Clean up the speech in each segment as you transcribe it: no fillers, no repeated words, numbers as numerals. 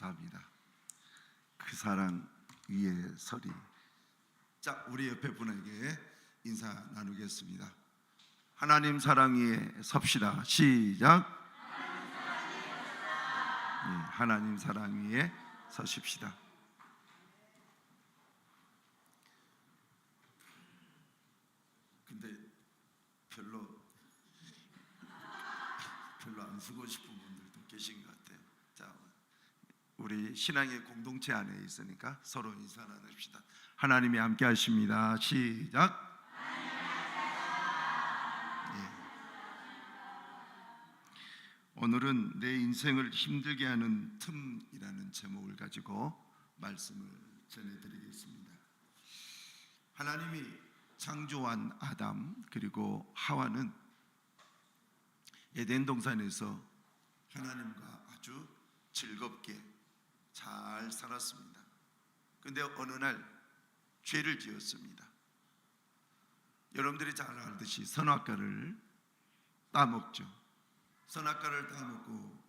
감사합니다. 그 사랑 위에 서리. 자, 우리 옆에 분에게 인사 나누겠습니다. 하나님 사랑 위에 섭시다. 시작. 하나님 사랑 위에 서십시다. 근데 별로 안 쓰고 싶은 분들도 계신 것 같아요. 자, 우리 신앙의 공동체 안에 있으니까 서로 인사 나눕시다. 하나님이 함께 하십니다. 시작. 오늘은 내 인생을 힘들게 하는 틈이라는 제목을 가지고 말씀을 전해드리겠습니다. 하나님이 창조한 아담 그리고 하와는 에덴 동산에서 하나님과 아주 즐겁게 잘 살았습니다. 그런데 어느 날 죄를 지었습니다. 여러분들이 잘 알듯이 선악과를 따먹죠. 선악과를 따먹고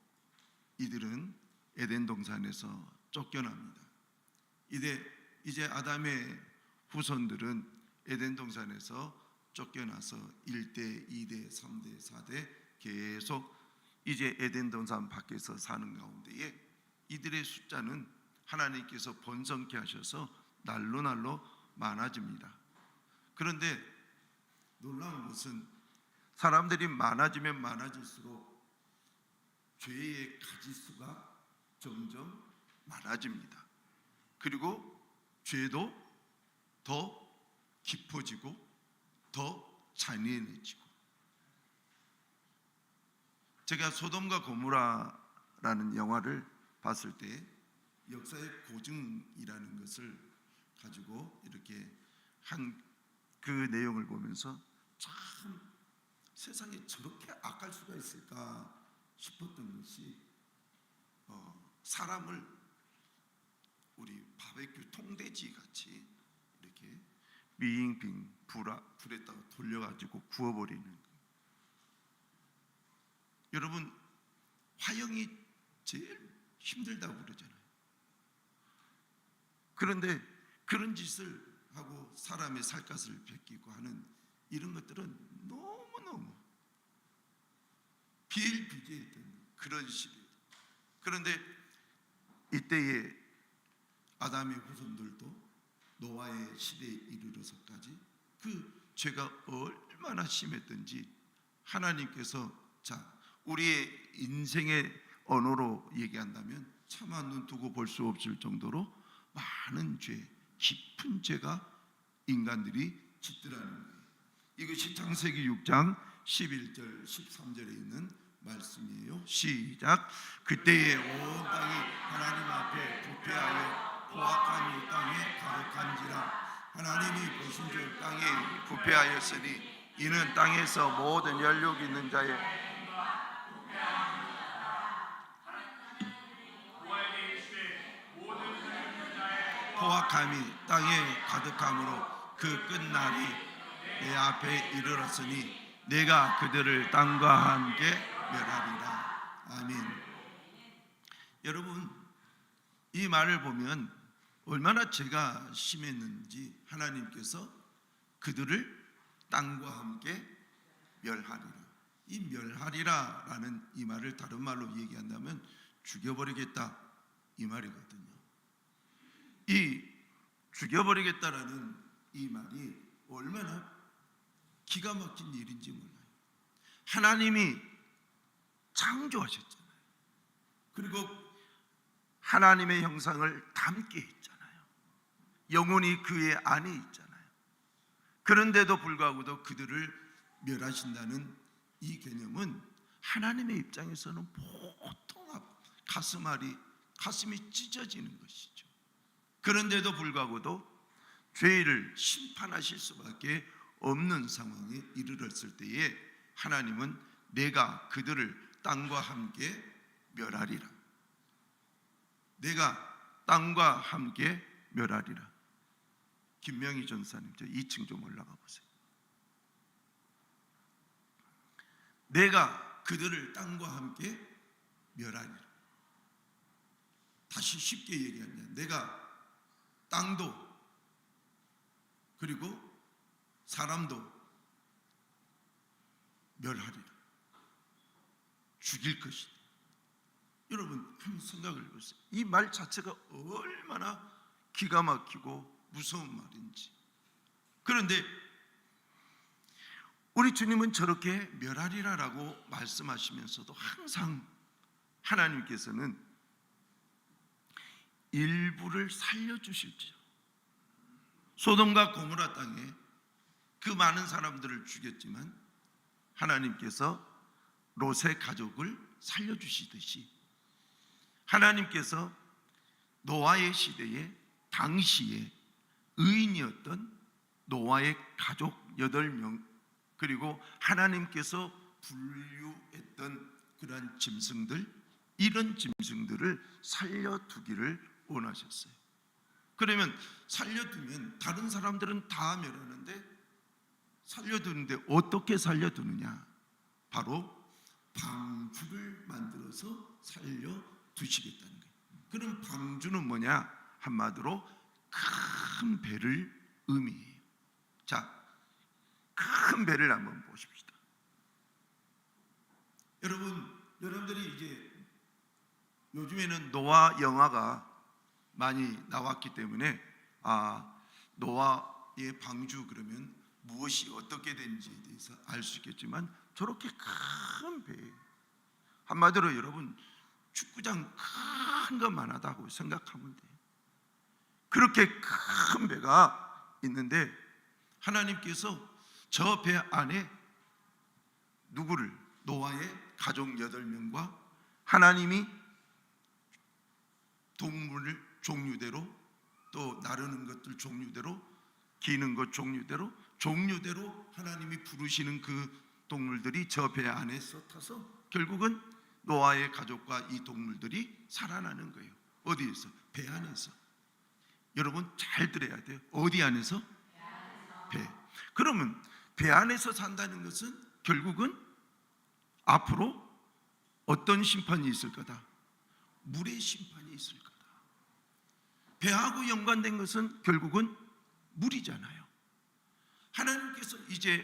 이들은 에덴 동산에서 쫓겨납니다. 이제 아담의 후손들은 에덴 동산에서 쫓겨나서 1대, 2대, 3대, 4대 계속 이제 에덴 동산 밖에서 사는 가운데에 이들의 숫자는 하나님께서 번성케 하셔서 날로 많아집니다. 그런데 놀라운 것은 사람들이 많아지면 많아질수록 죄의 가지수가 점점 많아집니다. 그리고 죄도 더 깊어지고 더 잔인해지고. 제가 소돔과 고모라라는 영화를 봤을 때 역사의 고증이라는 것을 가지고 이렇게 한 그 내용을 보면서 참 세상에 저렇게 악할 수가 있을까 싶었던 것이 사람을 우리 바베큐 통돼지 같이 이렇게 빙빙 불에다가 돌려가지고 구워버리는 거예요. 여러분, 화형이 제일 힘들다고 그러잖아요. 그런데 그런 짓을 하고 사람의 살갗을 베끼고 하는 이런 것들은 너무너무 비일비재했던 그런 시대. 그런데 이때에 아담의 후손들도 노아의 시대에 이르러서까지 그 죄가 얼마나 심했던지 하나님께서 우리의 인생의 언어로 얘기한다면 차마 눈 뜨고 볼 수 없을 정도로 많은 죄, 깊은 죄가 인간들이 짓더라는 거예요. 이것이 창세기 6장 11절 13절에 있는 말씀이에요. 시작. 그때에 온 땅이 하나님 앞에 부패하여 포악함이 땅에 가득한지라. 하나님이 보신 줄 땅에 부패하였으니 이는 땅에서 모든 연육 있는 자의 포악함이 땅에 가득함으로 그 끝날이 내 앞에 이르렀으니 내가 그들을 땅과 함께 멸하리라. 아멘. 여러분, 이 말을 보면 얼마나 죄가 심했는지 하나님께서 그들을 땅과 함께 멸하리라. 이 멸하리라라는 이 말을 다른 말로 얘기한다면 죽여버리겠다 이 말이거든요. 이 죽여버리겠다라는 이 말이 얼마나 기가 막힌 일인지 몰라요. 하나님이 창조하셨잖아요. 그리고 하나님의 형상을 담게 했잖아요. 영혼이 그의 안에 있잖아요. 그런데도 불구하고도 그들을 멸하신다는 이 개념은 하나님의 입장에서는 보통 가슴이 찢어지는 것이죠. 그런데도 불구하고도 죄를 심판하실 수밖에 없는 상황에 이르렀을 때에 하나님은 내가 그들을 땅과 함께 멸하리라. 내가 땅과 함께 멸하리라. 김명희 전사님, 저 2층 좀 올라가 보세요. 내가 그들을 땅과 함께 멸하리라. 다시 쉽게 얘기하면 내가 땅도 그리고 사람도 멸하리라, 죽일 것이다. 여러분 한번 생각을 해보세요. 이 말 자체가 얼마나 기가 막히고 무서운 말인지. 그런데 우리 주님은 저렇게 멸하리라라고 말씀하시면서도 항상 하나님께서는 일부를 살려주실지요. 소돔과 고모라 땅에 그 많은 사람들을 죽였지만 하나님께서 롯의 가족을 살려주시듯이 하나님께서 노아의 시대에 당시에 의인이었던 노아의 가족 8명 그리고 하나님께서 분류했던 그러한 짐승들, 이런 짐승들을 살려두기를 원하셨어요. 그러면 살려두면 다른 사람들은 다 멸하는데 살려두는데 어떻게 살려두느냐? 바로 방주를 만들어서 살려두시겠다는 거예요. 그럼 방주는 뭐냐? 한마디로 큰 배를 의미해요. 자, 큰 배를 한번 보십시다. 여러분들이 이제 요즘에는 노아 영화가 많이 나왔기 때문에 노아의 방주 그러면 무엇이 어떻게 되는지에 대해서 알 수 있겠지만 저렇게 큰 배, 한마디로 여러분 축구장 큰 것만하다고 생각하면 돼요. 그렇게 큰 배가 있는데 하나님께서 저 배 안에 누구를? 노아의 가족 8명과 하나님이 동물을 종류대로 또 나르는 것들 종류대로 기는 것 종류대로 하나님이 부르시는 그 동물들이 저 배 안에서 타서 결국은 노아의 가족과 이 동물들이 살아나는 거예요. 어디에서? 배 안에서. 여러분 잘 들어야 돼요. 어디 안에서? 배. 그러면 배 안에서 산다는 것은 결국은 앞으로 어떤 심판이 있을 거다? 물의 심판이 있을 거다. 배하고 연관된 것은 결국은 물이잖아요. 하나님께서 이제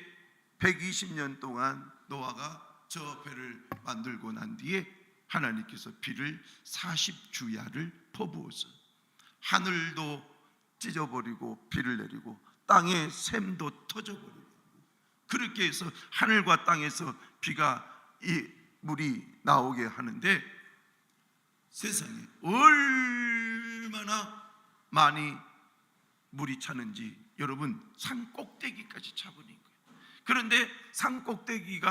120년 동안 노아가 저 배를 만들고 난 뒤에 하나님께서 비를 40주야를 퍼부어서 하늘도 찢어버리고 비를 내리고 땅의 샘도 터져버리고 그렇게 해서 하늘과 땅에서 비가 이 물이 나오게 하는데 세상에 얼마나 많이 물이 차는지 여러분 산 꼭대기까지 차버린 거예요. 그런데 산 꼭대기에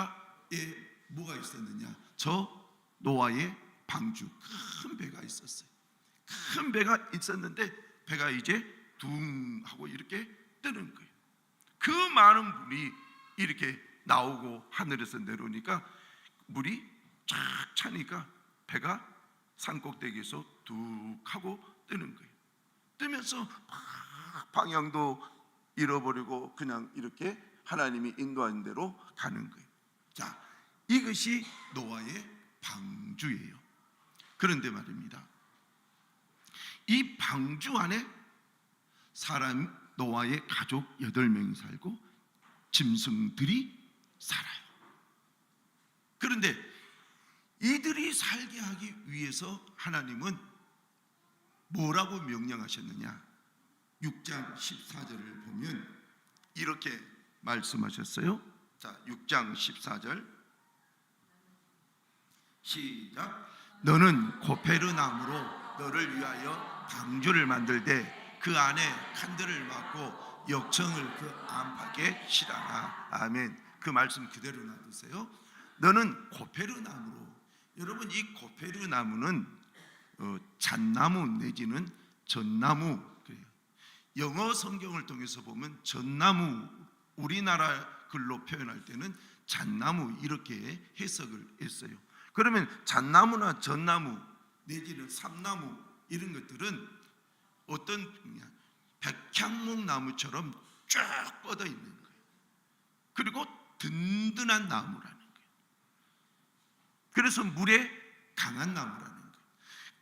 뭐가 있었느냐? 저 노아의 방주 큰 배가 있었어요. 큰 배가 있었는데 배가 이제 둥 하고 이렇게 뜨는 거예요. 그 많은 물이 이렇게 나오고 하늘에서 내려오니까 물이 쫙 차니까 배가 산 꼭대기에서 둑 하고 뜨는 거예요. 뜨면서 방향도 잃어버리고 그냥 이렇게 하나님이 인도하는 대로 가는 거예요. 자, 이것이 노아의 방주예요. 그런데 말입니다, 이 방주 안에 사람 노아의 가족 8명이 살고 짐승들이 살아요. 그런데 이들이 살게 하기 위해서 하나님은 뭐라고 명령하셨느냐? 6장 14절을 보면 이렇게 말씀하셨어요. 자, 6장 14절 시작. 너는 고페르나무로 너를 위하여 방주를 만들되 그 안에 칸들을 막고 역청을 그 안팎에 실하라. 아멘. 그 말씀 그대로 놔두세요. 너는 고페르나무로. 여러분 이 고페르나무는 잣나무 내지는 전나무 그래요. 영어 성경을 통해서 보면 전나무, 우리나라 글로 표현할 때는 잣나무 이렇게 해석을 했어요. 그러면 잣나무나 전나무 내지는 삼나무 이런 것들은 어떤 백향목 나무처럼 쫙 뻗어 있는 거예요. 그리고 든든한 나무라는 거예요. 그래서 물에 강한 나무라는 거예요.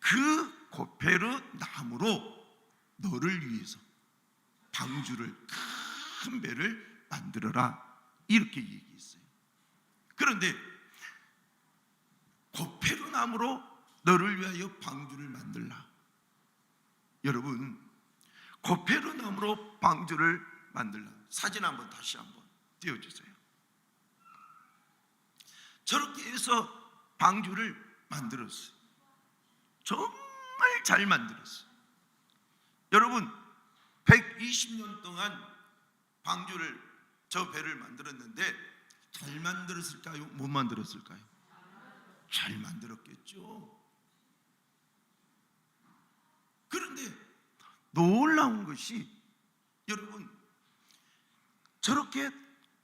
그 고페르 나무로 너를 위해서 방주를, 큰 배를 만들어라, 이렇게 얘기했어요. 그런데 고페르 나무로 너를 위하여 방주를 만들라. 여러분, 고페르 나무로 방주를 만들라. 사진 한번 다시 한번 띄워주세요. 저렇게 해서 방주를 만들었어요. 정말 잘 만들었어요. 여러분, 120년 동안 방주를, 저 배를 만들었는데 잘 만들었을까요? 못 만들었을까요? 잘 만들었겠죠. 그런데 놀라운 것이, 여러분, 저렇게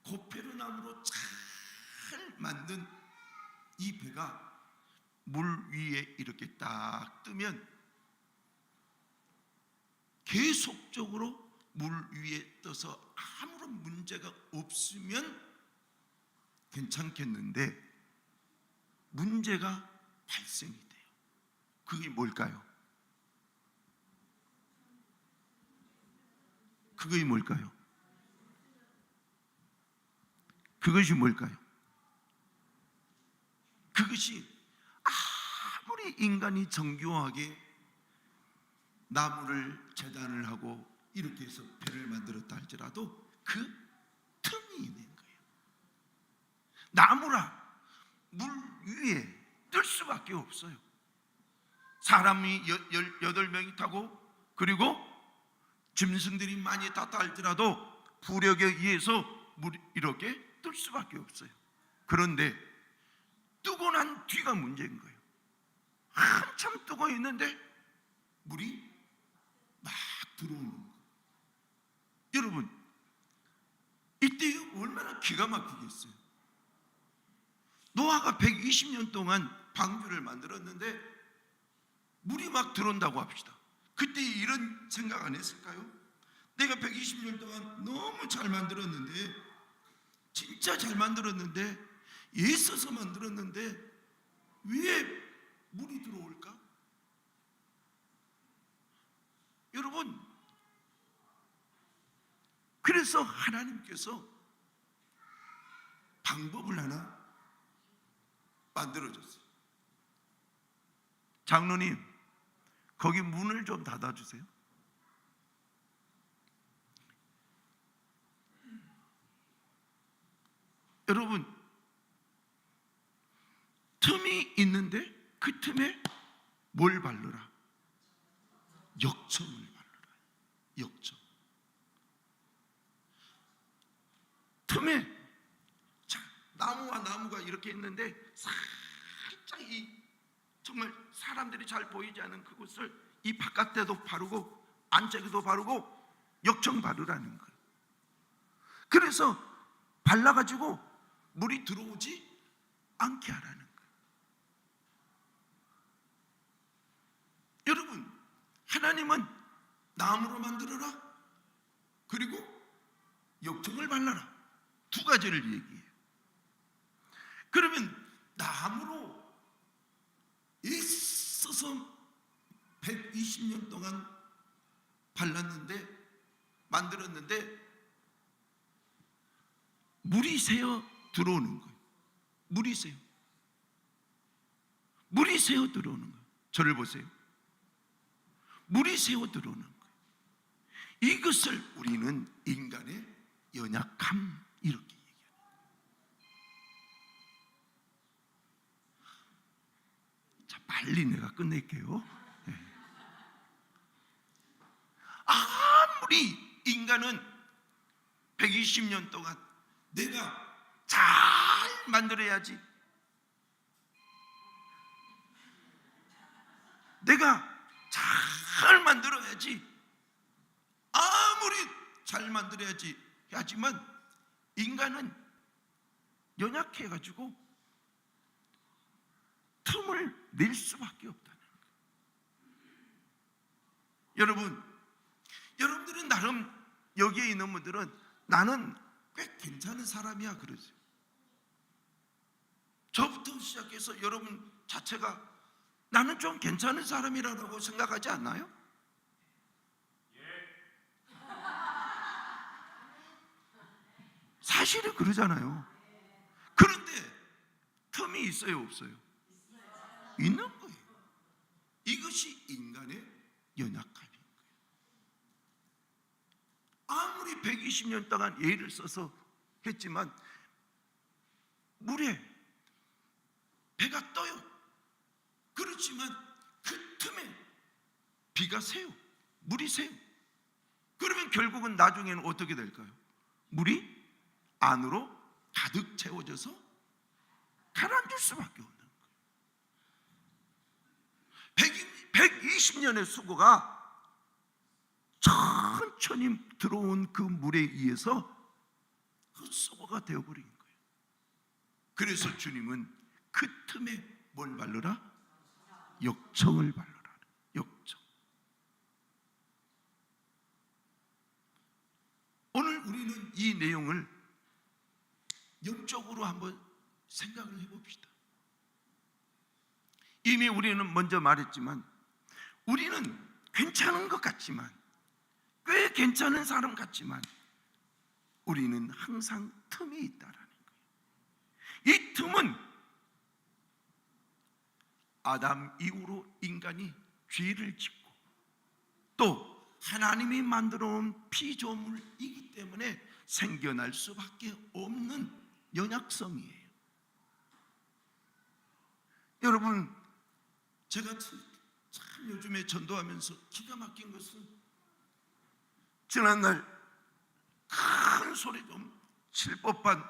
고페르 나무로 잘 만든 이 배가 물 위에 이렇게 딱 뜨면 계속적으로 물 위에 떠서 아무런 문제가 없으면 괜찮겠는데 문제가 발생이 돼요. 그게 뭘까요? 그것이 뭘까요? 그것이 뭘까요? 그것이 아무리 인간이 정교하게 나무를 재단을 하고 이렇게 해서 배를 만들었다 할지라도 그 틈이 있는 거예요. 나무라 물 위에 뜰 수밖에 없어요. 사람이 18명이 타고, 그리고 짐승들이 많이 탔다 할지라도 부력에 의해서 물이 이렇게 뜰 수밖에 없어요. 그런데 뜨고 난 뒤가 문제인 거예요. 한참 뜨고 있는데 물이 막 들어오는 거예요. 여러분, 이때 얼마나 기가 막히겠어요. 노아가 120년 동안 방주를 만들었는데 물이 막 들어온다고 합시다. 그때 이런 생각 안 했을까요? 내가 120년 동안 너무 잘 만들었는데, 진짜 잘 만들었는데, 애써서 만들었는데 왜 물이 들어올까? 여러분, 그래서 하나님께서 방법을 하나 만들어줬어요. 장로님, 거기 문을 좀 닫아주세요. 여러분, 틈이 있는데 그 틈에 뭘 바르라? 역청을 바르라. 역청. 틈에 나무와 나무가 이렇게 있는데 살짝 이 정말 사람들이 잘 보이지 않은 그곳을 이 바깥에도 바르고 안짝에도 바르고 역청 바르라는 거예요. 그래서 발라가지고 물이 들어오지 않게 하라는 거예요. 여러분, 하나님은 나무로 만들어라, 그리고 역청을 발라라, 두 가지를 얘기해요. 그러면 나무로 애써서 120년 동안 발랐는데, 만들었는데 물이 새어 들어오는 거예요. 물이 새어 들어오는 거예요. 저를 보세요. 물이 새어 들어오는 거예요. 이것을 우리는 인간의 연약함, 이렇게 얘기해요. 자, 빨리 내가 끝낼게요. 네. 아무리 인간은 120년 동안 내가 잘 만들어야지, 내가 잘 만들어야지, 아무리 잘 만들어야지 하지만 인간은 연약해가지고 틈을 낼 수밖에 없다는 거예요. 여러분들은 나름, 여기에 있는 분들은 나는 꽤 괜찮은 사람이야 그러죠. 저부터 시작해서 여러분 자체가 나는 좀 괜찮은 사람이라고 생각하지 않나요? 사실은 그러잖아요. 그런데 틈이 있어요, 없어요? 있는 거예요. 이것이 인간의 연약함인 거예요. 아무리 120년 동안 예를 써서 했지만 물에 배가 떠요. 그렇지만 그 틈에 비가 새요. 물이 새요. 그러면 결국은 나중에는 어떻게 될까요? 물이 안으로 가득 채워져서 가라앉을 수밖에 없는 거예요. 120년의 수고가 천천히 들어온 그 물에 의해서 헛수고가 되어버린 거예요. 그래서 주님은 그 틈에 뭘 발라라? 역청을 발라라. 역청. 오늘 우리는 이 내용을 영적으로 한번 생각을 해봅시다. 이미 우리는 먼저 말했지만 우리는 괜찮은 것 같지만, 꽤 괜찮은 사람 같지만 우리는 항상 틈이 있다라는 거예요. 이 틈은 아담 이후로 인간이 죄를 짓고 또 하나님이 만들어 온 피조물이기 때문에 생겨날 수밖에 없는 연약성이에요. 여러분, 제가 참 요즘에 전도하면서 기가 막힌 것은, 지난날 큰 소리 좀 칠 법한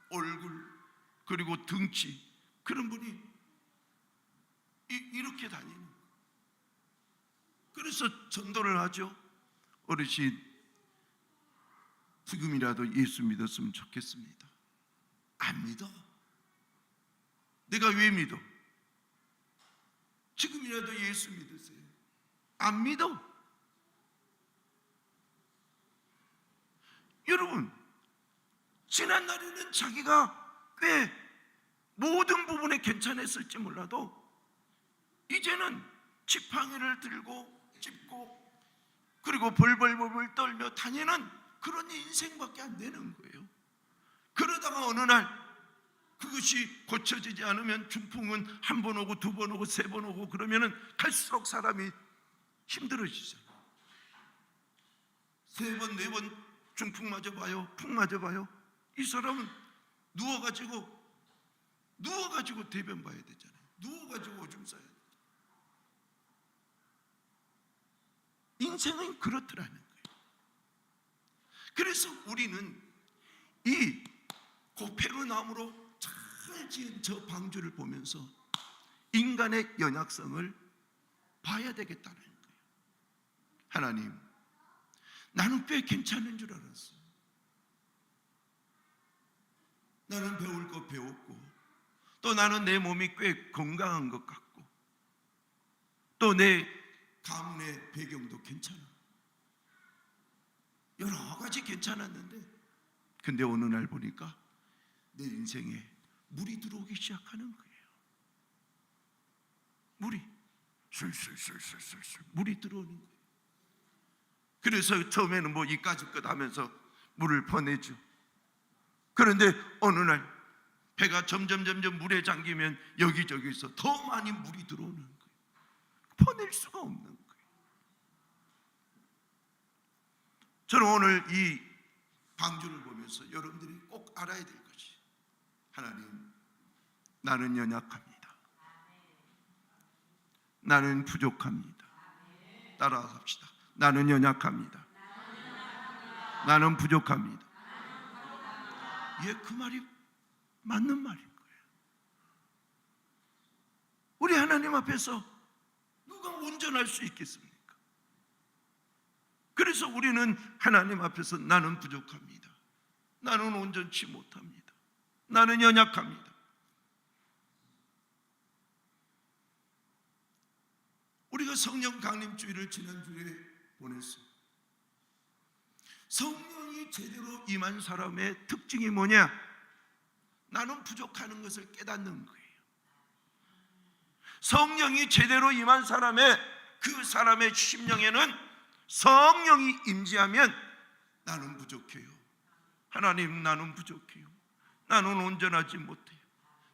얼굴 그리고 등치, 그런 분이 이렇게 다니는 거예요. 그래서 전도를 하죠. 어르신, 지금이라도 예수 믿었으면 좋겠습니다. 안 믿어. 내가 왜 믿어? 지금이라도 예수 믿으세요. 안 믿어. 여러분, 지난날에는 자기가 꽤 모든 부분에 괜찮았을지 몰라도 이제는 지팡이를 들고 짚고 그리고 벌벌벌 떨며 다니는 그런 인생밖에 안 되는 거예요. 그러다가 어느 날 그것이 고쳐지지 않으면 중풍은 한 번 오고 두 번 오고 세 번 오고 그러면은 갈수록 사람이 힘들어지잖아요. 세 번, 네 번 중풍 맞아봐요. 풍 맞아봐요. 이 사람은 누워가지고 대변 봐야 되잖아요. 누워가지고 오줌 싸야 돼요. 인생은 그렇더라는 거예요. 그래서 우리는 이 고페르나움으로 잘 지은 저 방주를 보면서 인간의 연약성을 봐야 되겠다는 거예요. 하나님, 나는 꽤 괜찮은 줄 알았어. 나는 배울 거 배웠고, 또 나는 내 몸이 꽤 건강한 것 같고, 또 내 가문의 배경도 괜찮아. 여러 가지 괜찮았는데, 근데 어느 날 보니까 내 인생에 물이 들어오기 시작하는 거예요. 물이 술술술술술 물이 들어오는 거예요. 그래서 처음에는 뭐 이까짓것 하면서 물을 퍼내죠. 그런데 어느 날 배가 점점 물에 잠기면 여기저기서 더 많이 물이 들어오는 거예요. 퍼낼 수가 없는 거예요. 저는 오늘 이 방주를 보면서 여러분들이 꼭 알아야 될 것이, 하나님, 나는 연약합니다. 나는 부족합니다. 따라서 합시다. 나는 연약합니다. 나는 부족합니다. 예, 그 말이 맞는 말인 거예요. 우리 하나님 앞에서 누가 온전할 수 있겠습니까? 그래서 우리는 하나님 앞에서 나는 부족합니다. 나는 온전치 못합니다. 나는 연약합니다. 우리가 성령 강림주일을 지난주에 보냈어요. 성령이 제대로 임한 사람의 특징이 뭐냐? 나는 부족하는 것을 깨닫는 거예요. 성령이 제대로 임한 그 사람의 심령에는 성령이 임재하면 나는 부족해요. 하나님, 나는 부족해요. 나는 온전하지 못해요.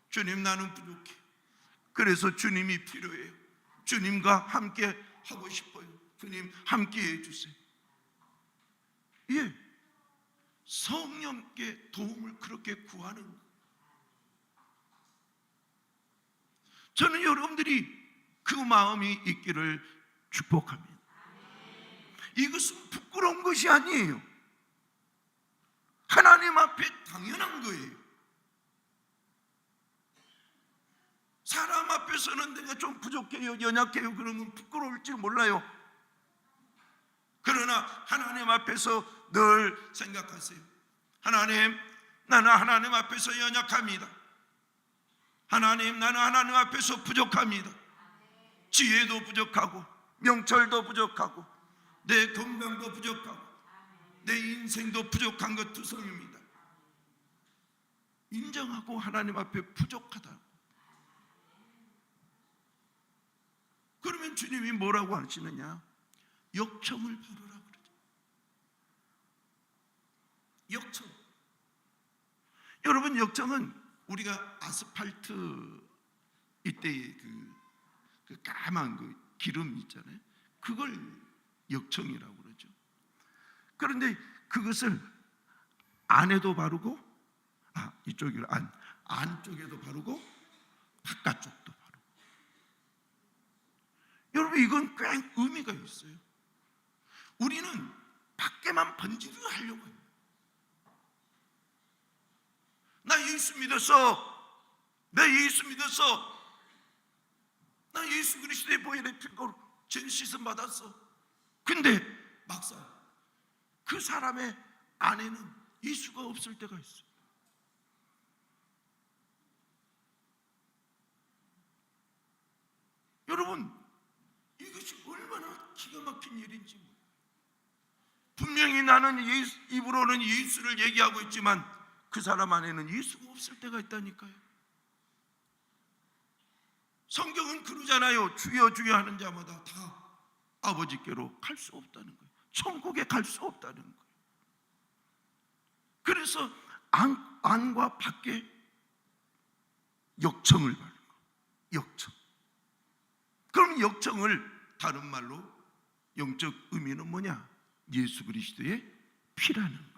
주님, 나는 부족해요. 그래서 주님이 필요해요. 주님과 함께 하고 싶어요. 주님, 함께 해주세요. 예, 성령께 도움을 그렇게 구하는 거예요. 저는 여러분들이 그 마음이 있기를 축복합니다. 이것은 부끄러운 것이 아니에요. 하나님 앞에 당연한 거예요. 사람 앞에서는 내가 좀 부족해요, 연약해요, 그러면 부끄러울지 몰라요. 그러나 하나님 앞에서 늘 생각하세요. 하나님, 나는 하나님 앞에서 연약합니다. 하나님, 나는 하나님 앞에서 부족합니다. 지혜도 부족하고 명철도 부족하고 내 건강도 부족하고 내 인생도 부족한 것 투성입니다. 인정하고 하나님 앞에 부족하다. 그러면 주님이 뭐라고 하시느냐? 역청을 바르라 그러죠. 역청. 여러분, 역청은 우리가 아스팔트 이때의 그 까만 그 기름 있잖아요. 그걸 역청이라고 그러죠. 그런데 그것을 안에도 바르고, 이쪽으로 안쪽에도 바르고 바깥쪽도 바르고. 여러분, 이건 꽤 의미가 있어요. 우리는 밖에만 번지르 하려고 해요. 나 예수 믿었어. 나 예수 믿었어. 나 예수 그리스도의 보혈의 피로 죄 씻음 받았어. 근데 막상 그 사람의 안에는 예수가 없을 때가 있어요. 여러분, 이것이 얼마나 기가 막힌 일인지 몰라요. 분명히 나는 입으로는 예수를 얘기하고 있지만 그 사람 안에는 예수가 없을 때가 있다니까요. 성경은 그러잖아요. 주여 주여 하는 자마다 다 아버지께로 갈 수 없다는 거예요. 천국에 갈 수 없다는 거예요. 그래서 안과 밖에 역청을 바르는 거예요. 역청. 그럼 역청을 다른 말로 영적 의미는 뭐냐? 예수 그리스도의 피라는 거예요.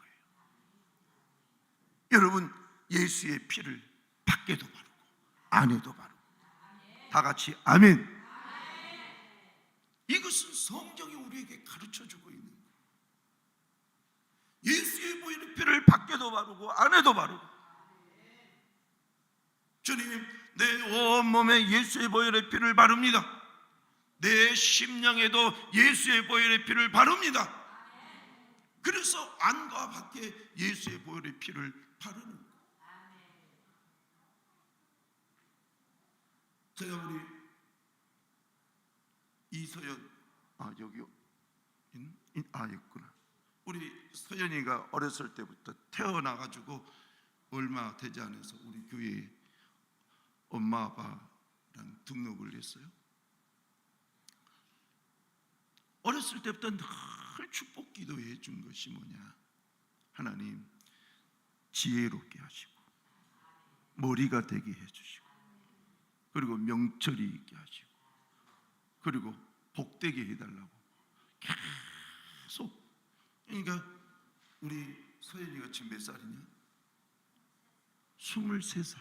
여러분, 예수의 피를 밖에도 바르고 안에도 바르고. 다 같이 아멘. 이것은 성경이 우리에게 가르쳐주고 있는 거예요. 예수의 보혈의 피를 밖에도 바르고 안에도 바르고. 주님, 내 온몸에 예수의 보혈의 피를 바릅니다. 내 심령에도 예수의 보혈의 피를 바릅니다. 그래서 안과 밖에 예수의 보혈의 피를 바르는 거예요. 제가 우리 이서연, 여기 있구나. 우리 서연이가 어렸을 때부터 태어나가지고 얼마 되지 않아서 우리 교회에 엄마 아빠랑 등록을 했어요. 어렸을 때부터 늘 축복 기도해 준 것이 뭐냐? 하나님, 지혜롭게 하시고 머리가 되게 해주시고 그리고 명철이 있게 하시고 그리고 복되게 해달라고 계속. 그러니까 우리 서연이가 지금 몇 살이냐? 23살.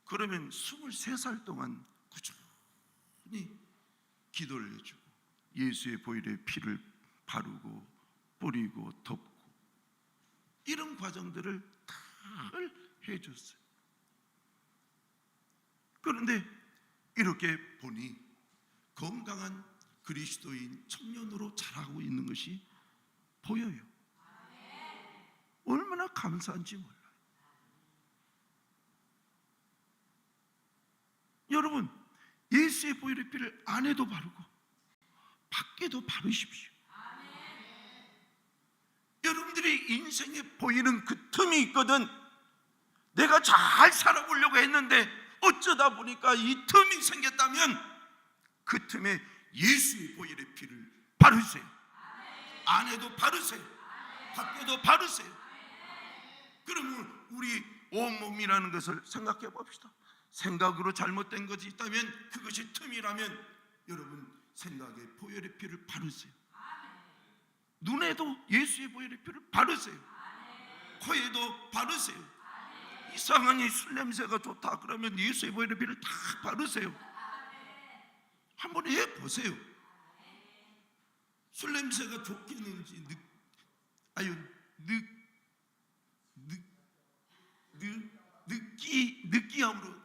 그러면 23살 동안 꾸준히 기도를 해주고 예수의 보혈의 피를 바르고 뿌리고 덮고 이런 과정들을 다 해줬어요. 그런데 이렇게 보니 건강한 그리스도인 청년으로 자라고 있는 것이 보여요. 얼마나 감사한지 몰라요. 여러분, 예수의 보혈의 피를 안에도 바르고 밖에도 바르십시오. 여러분들이 인생에 보이는 그 틈이 있거든. 내가 잘 살아보려고 했는데 어쩌다 보니까 이 틈이 생겼다면 그 틈에 예수의 보혈의 피를 바르세요. 안에도 바르세요. 밖에도 바르세요. 그러면 우리 온몸이라는 것을 생각해 봅시다. 생각으로 잘못된 것이 있다면, 그것이 틈이라면 여러분 생각에 보혈의 피를 바르세요. 눈에도 예수의 보혈의 피를 바르세요. 코에도 바르세요. 이상하니 술 냄새가 좋다 그러면 예수의 보혈의 피를 다 바르세요. 한번 해보세요. 술 냄새가 좋겠는지 느끼함으로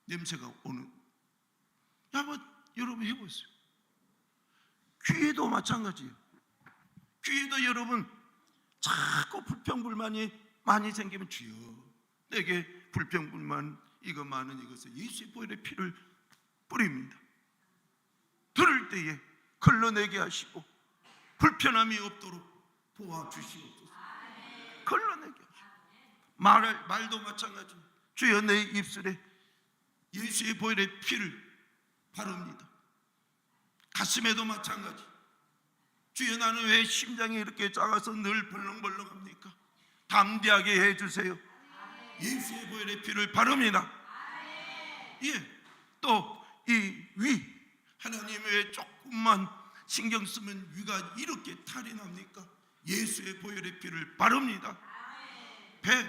냄새가 오는, 한번 여러분 해보세요. 귀에도 마찬가지예요. 귀에도 여러분 자꾸 불평불만이 많이 생기면, 주여 내게 불평불만 이거 많은 이것을 예수의 보혈의 피를 뿌립니다. 들을 때에 걸러내게 하시고 불편함이 없도록 도와주시옵소서. 걸러내게 하시고 말도 마찬가지. 주여 내 입술에 예수의 보혈의 피를 바릅니다. 가슴에도 마찬가지. 주여 나는 왜 심장이 이렇게 작아서 늘 벌렁벌렁합니까? 담대하게 해주세요. 예수의 보혈의 피를 바릅니다. 또 이 위, 하나님 왜 조금만 신경 쓰면 위가 이렇게 탈이 납니까? 예수의 보혈의 피를 바릅니다. 배,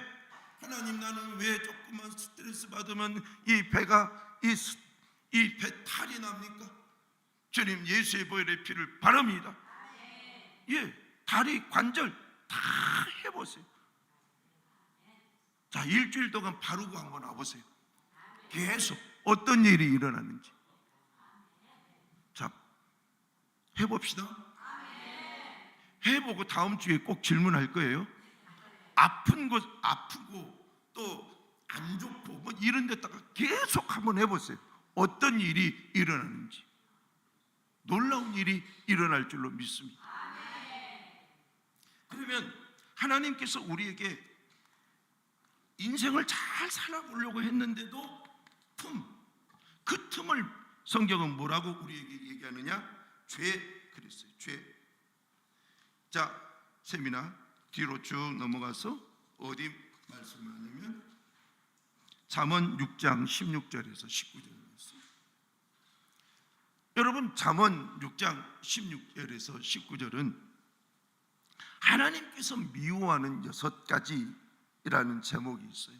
하나님 나는 왜 조금만 스트레스 받으면 이 배가 이 배 탈이 납니까? 주님 예수의 보혈의 피를 바릅니다. 다리 관절 다 해보세요. 자, 일주일 동안 바르고 한번 와보세요. 계속 어떤 일이 일어나는지. 자, 해봅시다. 해보고 다음 주에 꼭 질문할 거예요. 아픈 곳 아프고 또 안 좋고 뭐 이런 데다가 계속 한번 해보세요. 어떤 일이 일어나는지. 놀라운 일이 일어날 줄로 믿습니다. 그러면 하나님께서 우리에게 인생을 잘 살아보려고 했는데도 그 틈을 성경은 뭐라고 우리에게 얘기하느냐? 죄 그랬어요. 죄. 자, 세미나 뒤로 쭉 넘어가서 어디 말씀하냐면 잠언 6장 16절에서 19절 말씀. 여러분 잠언 6장 16절에서 19절은 하나님께서 미워하는 6가지라는 제목이 있어요.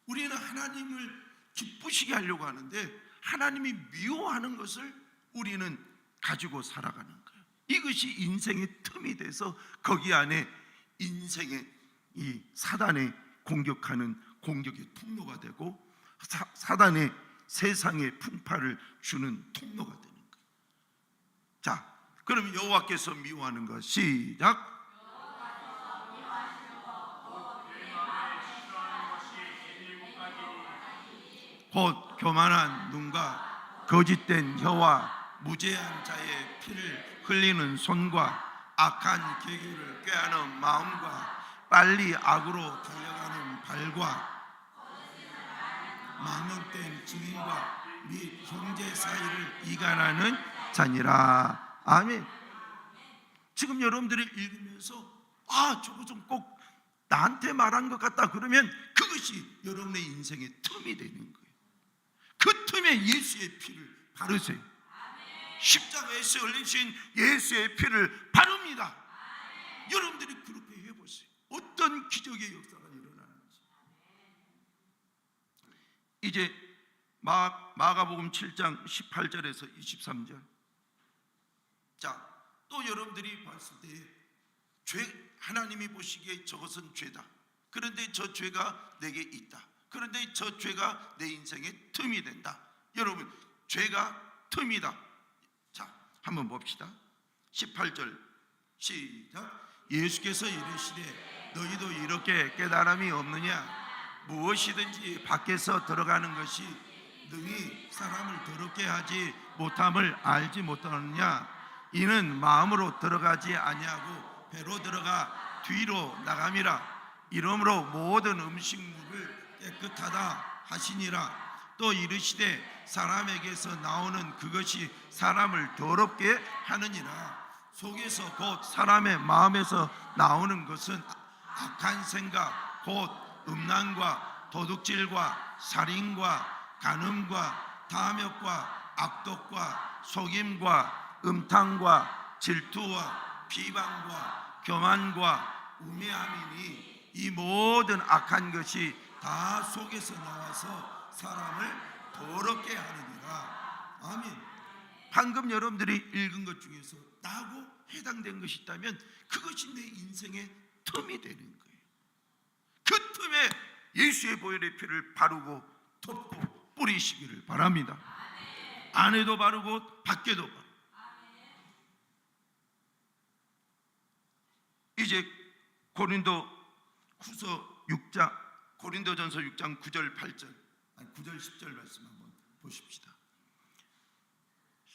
우리는 하나님을 기쁘시게 하려고 하는데 하나님이 미워하는 것을 우리는 가지고 살아가는 거예요. 이것이 인생의 틈이 돼서 거기 안에 인생의 이 사단의 공격하는 공격의 통로가 되고 사단의 세상의 풍파를 주는 통로가 되는 거예요. 자, 그럼 여호와께서 미워하는 것 시작. 곧 교만한 눈과 거짓된 혀와 무죄한 자의 피를 흘리는 손과 악한 계교를 꾀하는 마음과 빨리 악으로 달려가는 발과 망령된 증인과 및 형제 사이를 이간하는 자니라. 아멘. 지금 여러분들이 읽으면서 저거 좀 꼭 나한테 말한 것 같다 그러면 그것이 여러분의 인생의 틈이 되는 거예요. 그 틈에 예수의 피를 바르세요. 십자가에서 흘리신 예수의 피를 바릅니다. 여러분들이 그렇게 해보세요. 어떤 기적의 역사가 일어나는지. 이제 마가복음 7장 18절에서 23절. 자, 또 여러분들이 봤을 때 하나님이 보시기에 저것은 죄다. 그런데 저 죄가 내게 있다. 그런데 저 죄가 내 인생의 틈이 된다. 여러분, 죄가 틈이다. 자, 한번 봅시다. 18절 시작. 예수께서 이르시되 너희도 이렇게 깨달음이 없느냐? 무엇이든지 밖에서 들어가는 것이 능히 사람을 더럽게 하지 못함을 알지 못하느냐? 이는 마음으로 들어가지 아니하고 배로 들어가 뒤로 나감이라. 이러므로 모든 음식물을 깨끗하다 하시니라. 또 이르시되 사람에게서 나오는 그것이 사람을 더럽게 하느니라. 속에서 곧 사람의 마음에서 나오는 것은 악한 생각 곧 음란과 도둑질과 살인과 간음과 탐욕과 악독과 속임과 음탕과 질투와 비방과 교만과 우매함이니 이 모든 악한 것이 다 속에서 나와서 사람을 더럽게 하느니라. 아멘. 방금 여러분들이 읽은 것 중에서 나하고 해당된 것이 있다면 그것이 내 인생의 틈이 되는 거예요. 그 틈에 예수의 보혈의 피를 바르고 덮고 뿌리시기를 바랍니다. 안에도 바르고 밖에도 바르고. 이제 고린도전서 6장 9절 8절 9절 10절 말씀 한번 보십시다.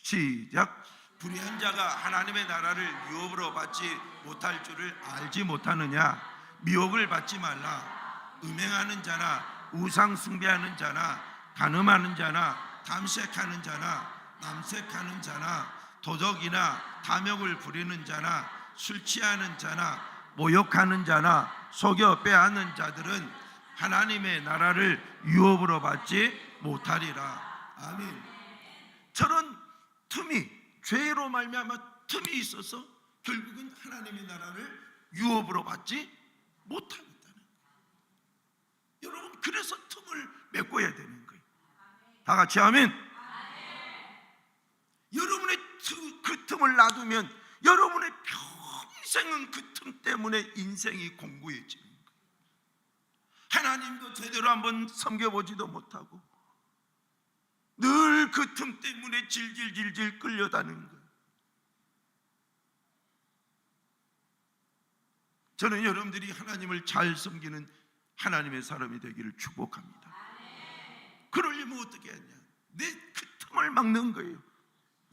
시작. 불의한 자가 하나님의 나라를 유업으로 받지 못할 줄을 알지 못하느냐. 미혹을 받지 말라. 음행하는 자나 우상 숭배하는 자나 간음하는 자나 탐색하는 자나 남색하는 자나 도덕이나 탐욕을 부리는 자나 술 취하는 자나 모욕하는 자나 속여 빼앗는 자들은 하나님의 나라를 유업으로 받지 못하리라. 아멘. 저런 틈이, 죄로 말미암아 틈이 있어서 결국은 하나님의 나라를 유업으로 받지 못하겠다는 거예요. 여러분, 그래서 틈을 메꿔야 되는 거예요. 다 같이 아멘. 여러분의 그 틈을 놔두면 여러분의 평생은 그 틈 때문에 인생이 공고해지는 거예요. 하나님도 제대로 한번 섬겨보지도 못하고 늘 그 틈 때문에 질질질질 끌려다니는 거예요. 저는 여러분들이 하나님을 잘 섬기는 하나님의 사람이 되기를 축복합니다. 그러려면 어떻게 하냐? 내 그 틈을 막는 거예요.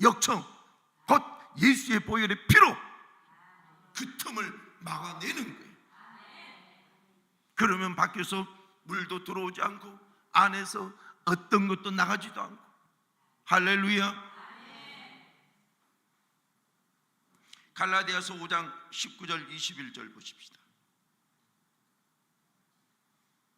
역청, 곧 예수의 보혈의 피로 그 틈을 막아내는 거예요. 그러면 밖에서 물도 들어오지 않고 안에서 어떤 것도 나가지도 않고. 할렐루야. 갈라디아서 5장 19절 21절 보십시다.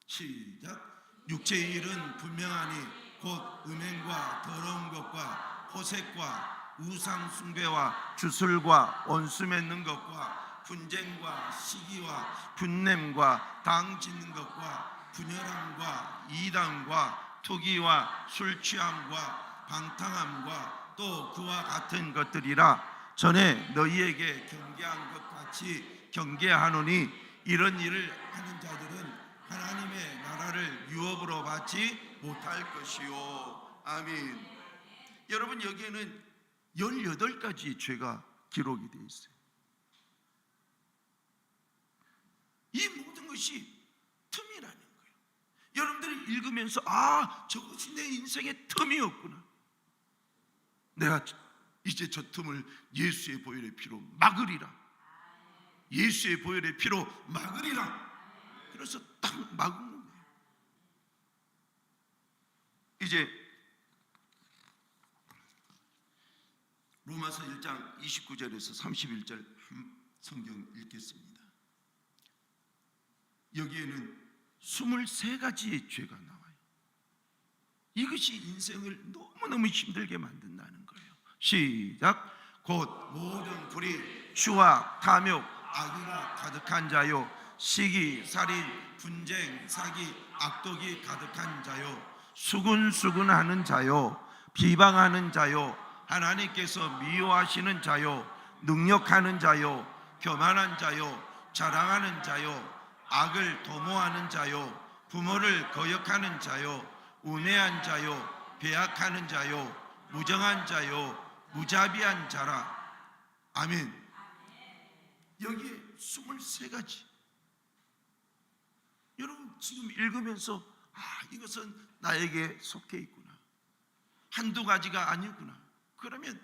시작. 육체의 일은 분명하니 곧 음행과 더러운 것과 호색과 우상 숭배와 주술과 원수 맺는 것과 분쟁과 시기와 분냄과 당 짓는 것과 분열함과 이단과 투기와 술 취함과 방탕함과 또 그와 같은 것들이라. 전에 너희에게 경계한 것 같이 경계하노니 이런 일을 하는 자들은 하나님의 나라를 유업으로 받지 못할 것이요. 아멘. 여러분, 여기에는 18가지 죄가 기록이 되어 있어요. 이 모든 것이 틈이라는 거예요. 여러분들이 읽으면서 저것이 내 인생의 틈이었구나. 내가 이제 저 틈을 예수의 보혈의 피로 막으리라. 예수의 보혈의 피로 막으리라. 그래서 딱 막는 거예요. 이제 로마서 1장 29절에서 31절 성경 읽겠습니다. 여기에는 23가지의 죄가 나와요. 이것이 인생을 너무너무 힘들게 만든다는 거예요. 시작. 곧 모든 불의, 추악, 탐욕, 악의가 가득한 자요, 시기, 살인, 분쟁, 사기, 악독이 가득한 자요, 수군수군하는 자요, 비방하는 자요, 하나님께서 미워하시는 자요, 능력하는 자요, 교만한 자요, 자랑하는 자요, 악을 도모하는 자요, 부모를 거역하는 자요, 우매한 자요, 배악하는 자요, 무정한 자요, 무자비한 자라. 아멘. 여기에 23가지. 여러분 지금 읽으면서 이것은 나에게 속해 있구나, 한두 가지가 아니구나. 그러면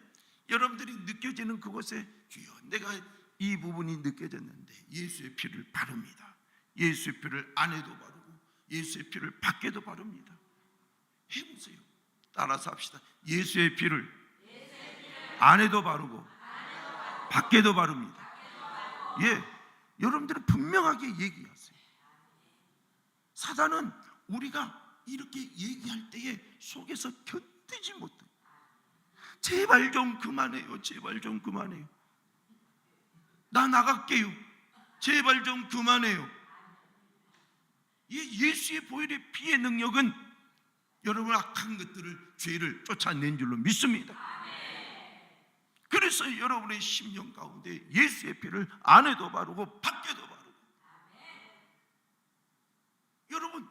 여러분들이 느껴지는 그곳에 주여 내가 이 부분이 느껴졌는데 예수의 피를 바릅니다. 예수의 피를 안에도 바르고 예수의 피를 밖에도 바릅니다. 해보세요. 따라서 합시다. 예수의 피를 안에도 바르고 밖에도 바릅니다. 예, 여러분들은 분명하게 얘기하세요. 사단은 우리가 이렇게 얘기할 때에 속에서 견디지 못해. 제발 좀 그만해요. 제발 좀 그만해요. 나 나갈게요. 제발 좀 그만해요. 예수의 보혈의 피의 능력은 여러분 악한 것들을, 죄를 쫓아낸 줄로 믿습니다. 그래서 여러분의 심령 가운데 예수의 피를 안에도 바르고 밖에도 바르고. 여러분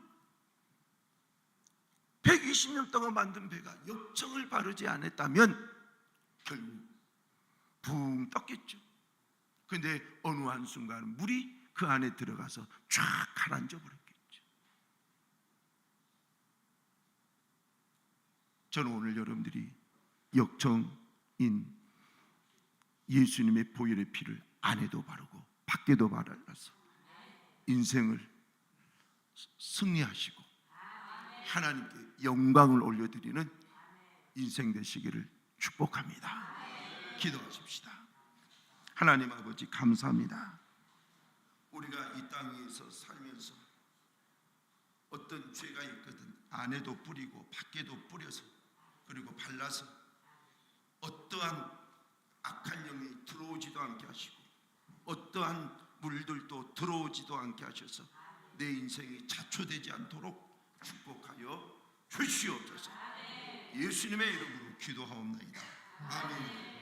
120년 동안 만든 배가 역청을 바르지 않았다면 결국 붕 떴겠죠. 그런데 어느 한순간 물이 그 안에 들어가서 쫙 가라앉아 버렸겠죠. 저는 오늘 여러분들이 역청인 예수님의 보혈의 피를 안에도 바르고 밖에도 바르어서 인생을 승리하시고 하나님께 영광을 올려드리는 인생 되시기를 축복합니다. 기도하십시다. 하나님 아버지 감사합니다. 우리가 이 땅에서 살면서 어떤 죄가 있거든 안에도 뿌리고 밖에도 뿌려서 그리고 발라서 어떠한 악한 영이 들어오지도 않게 하시고 어떠한 물들도 들어오지도 않게 하셔서 내 인생이 자초되지 않도록 축복하여 주시옵소서. 예수님의 이름으로 기도하옵나이다. 아멘.